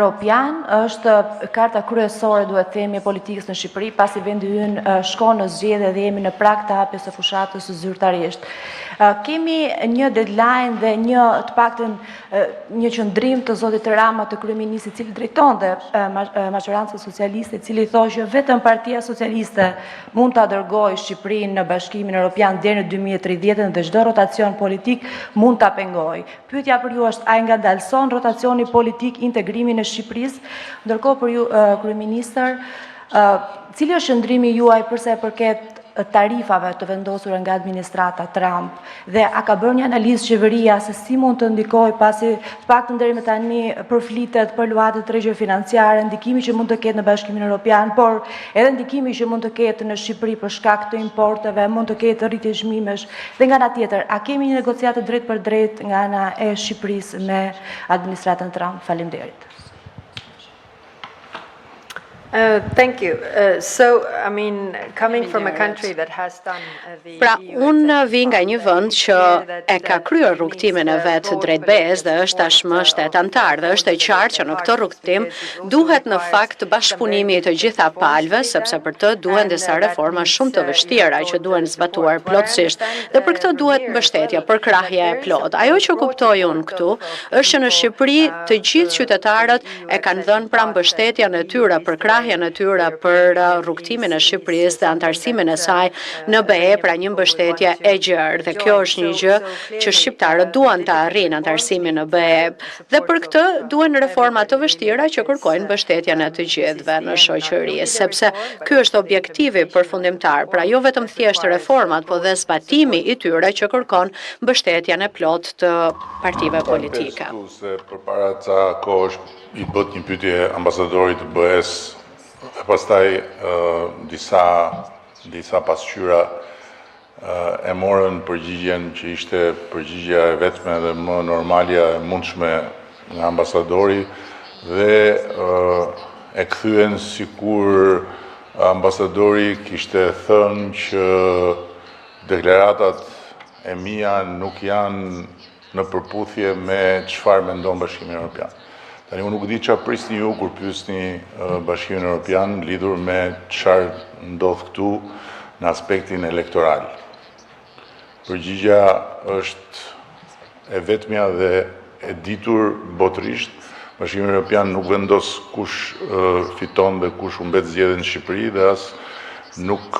Evropian është karta kryesore, duhet themi, e politikës në Shqipëri, pasi vendi ynë shkon në zgjedhje dhe jemi në prag të hapjes së fushatës së zyrtarisht. Kemi një deadline dhe të paktën një qëndrim të zotit Rama, të kryeministit, i cili drejtonte majorancën socialiste, i cili thoshte që vetëm Partia Socialiste mund ta dërgojë Shqipërinë në Bashkimin Evropian deri në 2030 dhe çdo rotacion politik mund ta pengojë. Pyetja për ju është: a e ngadalson rotacioni politik integrimin e Shqipërisë? Ndërkohë për ju, kryeministër, cili është qëndrimi juaj përsa e përket tarifave të vendosura nga administrata Trump, dhe a ka bërë një analizë qeveria se si mund të ndikojë, pasi të paktën deri më tani përflitet për luatë tregje financiare, ndikimi që mund të ketë në Bashkimin Evropian, por edhe ndikimi që mund të ketë në Shqipëri për shkak të importeve, mund të ketë rritje çmimesh, dhe nga ana tjetër, a kemi një negociatë drejt për drejt nga ana e Shqipërisë me administratën Trump? Faleminderit. Thank you. So, I mean, coming from a country that has done the Pra, unë vi nga një vend që e ka kryer rrugtimin e vet drejt BE-s dhe është tashmë shtet antar, dhe është e qartë që në këtë rrugtim duhet në fakt bashkëpunimi i të gjitha palëve, sepse për të duhen disa reforma shumë të vështira që duhen zbatuar plotësisht, dhe për këtë duhet mbështetje, përkrahje e plot. Ajo që kuptoj unë këtu është që në Shqipëri të gjithë qytetarët e kanë dhënë pra mbështetjen e tyre, përkrahjen e tyre për rrugtimin e Shqipërisë dhe antarësimin e saj në BE, pra një mbështetje e gjerë, dhe kjo është një gjë që shqiptarët duan të arrijnë, antarësimin në BE, dhe për këtë duhen reforma të vështira që kërkojnë mbështetjen e të gjithëve në shoqëri, sepse ky është objektivi përfundimtar, pra jo vetëm thjesht reformat, po dhe zbatimi i tyre që kërkon mbështetjen e plot të partive politike. Përpara ca kohësh i bët një pyetje ambasadorit të BE-s, e pastaj disa pasqyra e morën përgjigjen që ishte përgjigjja e vetme dhe më normalja e mundshme nga ambasadori, dhe e kthyen sikur ambasadori kishte thënë që deklaratat e mia nuk janë në përputhje me çfarë mendon Bashkimi Evropian. Tani unë nuk di çfarë prisni ju kur pyesni Bashkimin Evropian lidhur me çfarë ndodh këtu në aspektin elektoral. Përgjigja është e vetmja dhe e ditur botërisht. Bashkimi Evropian nuk vendos kush fiton dhe kush humbet zgjedhjen në Shqipëri, dhe as nuk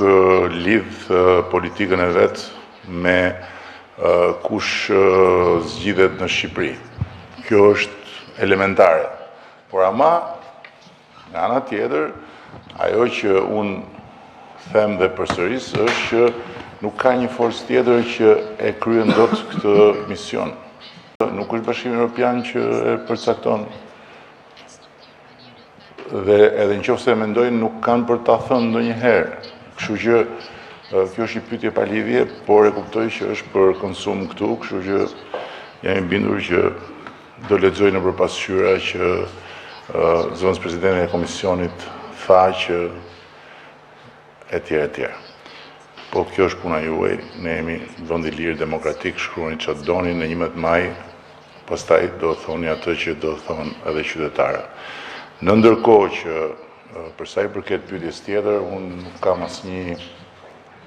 lidh politikën e vet me kush zgjidhet në Shqipëri. Kjo është elementare. Por ama, nga ana tjetër, ajo që unë them dhe përsëris është që nuk ka një forcë tjetër që e kryen dot këtë mision. Nuk është Bashkimi Evropian që e përcakton. Dhe edhe nëse mendojnë, nuk kanë për ta thënë ndonjëherë. Kështu që kjo është një pyetje pa lidhje, por e kuptoj që është për konsum këtu, kështu që jam i bindur që do lexoj nëpër pasqyra që zëvendës presidenti e komisionit tha që etj. Po kjo është puna juaj, ne jemi vend i lirë demokratik, shkruani çfarë doni në 11 maj, pastaj do thoni atë që do thonë edhe qytetarët. Në ndërkohë që për sa i përket pyetjes tjetër, unë nuk kam asnjë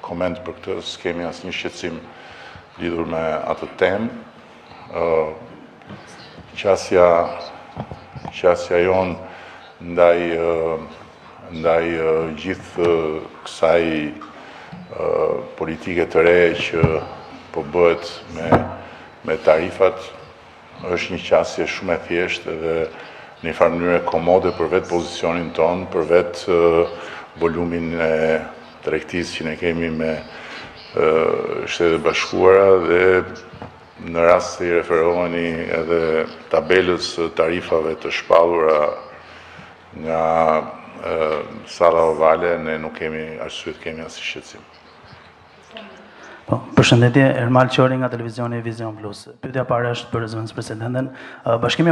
koment për këtë, s'kemi asnjë shqetësim lidhur me atë temë. Qasja jonë ndaj gjithë kësaj politike të re që po bëhet me tarifat është një qasje shumë e thjeshtë dhe në një farë mënyrë komode për vetë pozicionin tonë, për vetë volumin e tregtisë që ne kemi me Shtetet e Bashkuara, dhe në rast se i referoheni edhe tabelës tarifave të shpallura nga sala ovale, ne nuk kemi arsye të kemi asnjë shqetësim. Përshëndetje, Ermal Qori nga televizioni Vision Plus. Pyetja e parë është për zëvendës presidenten. Bashkimi